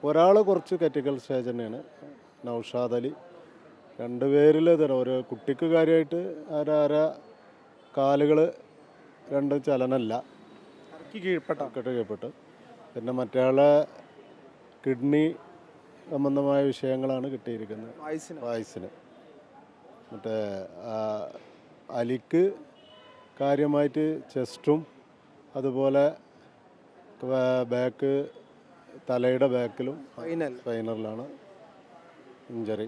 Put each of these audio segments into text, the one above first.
ഒരാൾ കുറച്ച് critical stage തന്നെയാണ്, നൗഷാദ് അലി. രണ്ടുപേരിൽ ഒരു കുട്ടിക്ക് കാര്യമായിട്ട് കാലുകൾ രണ്ടും ചലനമല്ല, കീഴ്പ്പെട്ടു. പിന്നെ മറ്റയാളെ കിഡ്നി സംബന്ധമായ വിഷയങ്ങളാണ് കിട്ടിയിരിക്കുന്നത് വായിസിന്. മറ്റേ അലിക്ക് കാര്യമായിട്ട് ചെസ്റ്റും അതുപോലെ ബാക്ക്, തലയുടെ ബാക്കിലും സ്പൈനറിലാണ് ഇഞ്ചറി.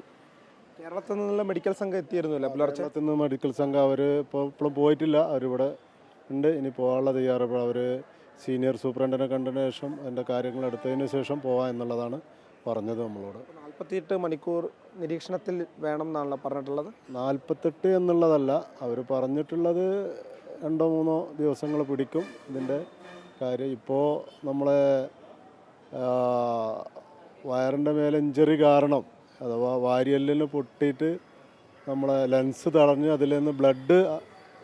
കേരളത്തിൽ നിന്നുള്ള മെഡിക്കൽ സംഘം എത്തിയിരുന്നില്ല പുലർച്ചെ? കേരളത്തിൽ നിന്ന് മെഡിക്കൽ സംഘം അവർ ഇപ്പോഴും പോയിട്ടില്ല, അവരിവിടെ ഉണ്ട്. ഇനി പോകാനുള്ള തയ്യാറെടുപ്പ് അവർ സീനിയർ സൂപ്രണ്ടിനെ കണ്ടതിന് ശേഷം അതിൻ്റെ കാര്യങ്ങൾ എടുത്തതിന് ശേഷം പോകാം എന്നുള്ളതാണ് പറഞ്ഞത് നമ്മളോട്. 48 മണിക്കൂർ നിരീക്ഷണത്തിൽ വേണം എന്നാണല്ലോ പറഞ്ഞിട്ടുള്ളത്. 48 എന്നുള്ളതല്ല അവർ പറഞ്ഞിട്ടുള്ളത്, 2-3 ദിവസങ്ങൾ പിടിക്കും ഇതിൻ്റെ കാര്യം. ഇപ്പോൾ നമ്മളെ വയറിൻ്റെ മേലെ ഇഞ്ചറി കാരണം, അഥവാ വാരിയെല്ലിന് പൊട്ടിയിട്ട് നമ്മളെ ലെൻസ് തടഞ്ഞ് അതിൽ നിന്ന് ബ്ലഡ്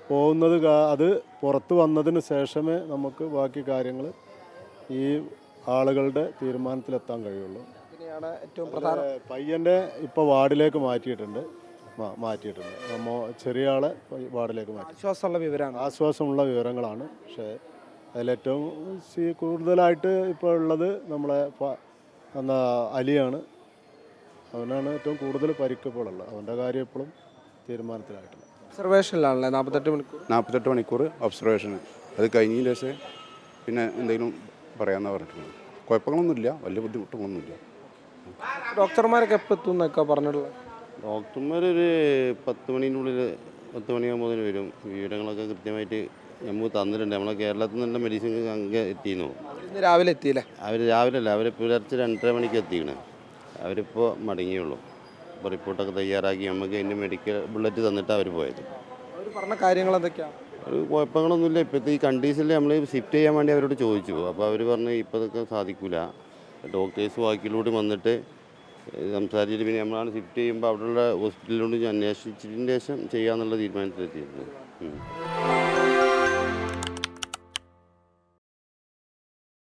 പോകുന്നത്, അത് പുറത്ത് വന്നതിന് ശേഷമേ നമുക്ക് ബാക്കി കാര്യങ്ങൾ ഈ ആളുകളുടെ തീരുമാനത്തിലെത്താൻ കഴിയുള്ളൂ. ഏറ്റവും പ്രധാന പയ്യൻ്റെ ഇപ്പോൾ വാർഡിലേക്ക് മാറ്റിയിട്ടുണ്ട്. ചെറിയ ആളെ വാർഡിലേക്ക് മാറ്റി. ആശ്വാസമുള്ള വിവരങ്ങളാണ്. പക്ഷേ അതിലേറ്റവും കൂടുതലായിട്ട് ഇപ്പോൾ ഉള്ളത് നമ്മളെ അലിയാണ്. അവനാണ് ഏറ്റവും കൂടുതൽ പരിക്കപ്പോഴുള്ളത്. അവൻ്റെ കാര്യം എപ്പോഴും തീരുമാനത്തിലായിട്ടില്ല. ഒബ്സർവേഷനിലാണല്ലേ 48 മണിക്കൂർ ഒബ്സർവേഷൻ. അത് കഴിഞ്ഞതിന് ശേഷം പിന്നെ എന്തെങ്കിലും പറയാമെന്നാണ് പറഞ്ഞിട്ടുള്ളത്. കുഴപ്പങ്ങളൊന്നുമില്ല, വലിയ ബുദ്ധിമുട്ടുകളൊന്നുമില്ല. ഡോക്ടർമാരൊക്കെ എപ്പോൾ എത്തും എന്നൊക്കെ പറഞ്ഞിട്ടുള്ളത്? ഡോക്ടർമാരൊരു 10 മണിനുള്ളിൽ 10 മണിയാകുമ്പോൾ വരും. വിവരങ്ങളൊക്കെ കൃത്യമായിട്ട് നമുക്ക് തന്നിട്ടുണ്ട്. നമ്മളെ കേരളത്തിൽ നിന്നുള്ള മെഡിസിൻ അങ്ങ് എത്തിയിരുന്നു. ഇന്ന് രാവിലെ എത്തിയില്ലേ? അവർ രാവിലെ അല്ല, അവർ പുലർച്ചെ 2:30 മണിക്ക് എത്തിക്കണേ. അവരിപ്പോൾ മടങ്ങിയുള്ളൂ. ഇപ്പോൾ റിപ്പോർട്ടൊക്കെ തയ്യാറാക്കി നമുക്ക് അതിൻ്റെ മെഡിക്കൽ ബുള്ളറ്റ് തന്നിട്ടാണ് അവർ പോയത്. അവർ പറഞ്ഞ കാര്യങ്ങൾ എന്തൊക്കെയാണ്? ഒരു കുഴപ്പങ്ങളൊന്നുമില്ല. ഇപ്പോഴത്തെ ഈ കണ്ടീഷനിൽ നമ്മൾ ഷിഫ്റ്റ് ചെയ്യാൻ വേണ്ടി അവരോട് ചോദിച്ചു. അപ്പോൾ അവർ പറഞ്ഞ് ഇപ്പോൾ ഇതൊക്കെ സാധിക്കില്ല, ഡോക്ടേഴ്സ് ബാക്കിയിലൂടെ വന്നിട്ട് സംസാരിച്ചിട്ട് പിന്നെ നമ്മളാണ് ഷിഫ്റ്റ് ചെയ്യുമ്പോൾ അവിടെയുള്ള ഹോസ്പിറ്റലിലോട് അന്വേഷിച്ചതിന് ശേഷം ചെയ്യാമെന്നുള്ള തീരുമാനത്തിലെത്തിയിരുന്നു.